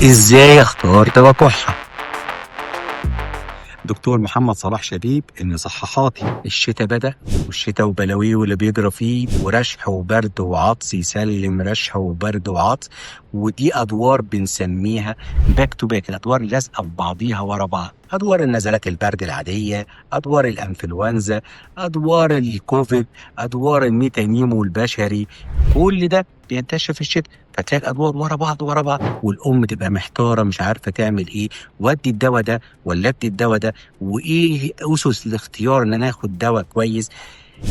ازاي اختار دواء كحة؟ دكتور محمد صلاح شبيب ان صححاتي الشتاء بدأ، والشتاء وبلاويه واللي بيجرى فيه ورشح وبرد وعطس يسلم رشح وبرد وعطس، ودي ادوار بنسميها باك تو باك، الادوار لازقه في بعضيها ورا بعض، ادوار النزلات البرد العاديه، ادوار الانفلونزا، ادوار الكوفيد، ادوار الميتانيمو البشري، كل ده بينتشر في الشتاء. فتلاقي الادوار ورا بعض ورا بعض، والام تبقى محتاره مش عارفه تعمل ايه، ودي الدواء ده ولا ادي الدواء ده، وايه اسس الاختيار ان انا اخد دواء كويس.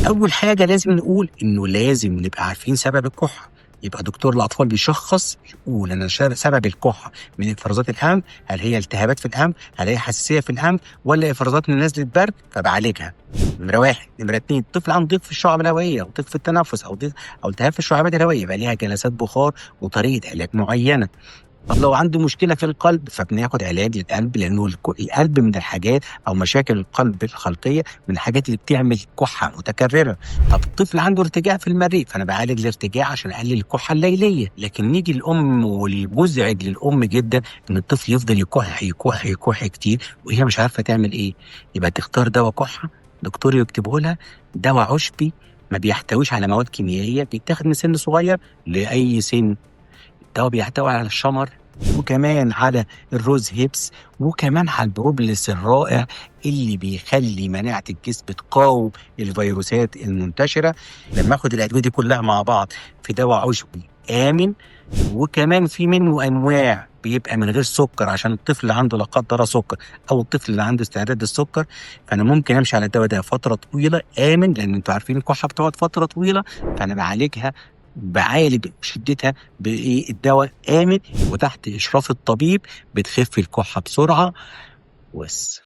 اول حاجه لازم نقول انه لازم نبقى عارفين سبب الكحه. يبقى دكتور الاطفال بيشخص يقول انا سبب الكحه من افرازات الانف، هل هي التهابات في الانف، هل هي حساسيه في الانف، ولا افرازات من نزله برد، فبعالجها. نمره واحد. نمره اتنين، طفل عنده ضيق في الشعب الهوائيه او ضيق في التنفس او ضيق او التهاب في الشعبات الهوائيه، يبقى ليها جلسات بخار وطريقه علاج معينه. طب لو عنده مشكلة في القلب فبناخد علاج للقلب، لأنه القلب من الحاجات أو مشاكل القلب الخلقية من الحاجات اللي بتعمل كحة متكررة. طب الطفل عنده ارتجاع في المريء فأنا بعالج الارتجاع عشان أقلل الكحة الليلية. لكن نيجي الأم، والمزعج للأم جدا إن الطفل يفضل يكح يكح يكح كتير وهي مش عارفة تعمل إيه. يبقى تختار دواء كحة، دكتور يكتبه لها، دواء عشبي ما بيحتويش على مواد كيميائية، بيتاخد من سن صغير لأي سن. الدواء بيحتوي على الشمر، وكمان على الروز هيبس، وكمان على البروبلس الرائع اللي بيخلي مناعة الجسم تقاوم الفيروسات المنتشرة. لما اخد الأدوية دي كلها مع بعض في دواء عشبي آمن، وكمان في منه أنواع بيبقى من غير سكر عشان الطفل اللي عنده لا قدر الله سكر او الطفل اللي عنده استعداد للسكر، فانا ممكن امشي على الدواء ده فتره طويله امن، لان انتوا عارفين الكحه بتقعد فتره طويله، فانا بعالج شدتها بايه، الدواء امن وتحت اشراف الطبيب، بتخف الكحه بسرعه. بس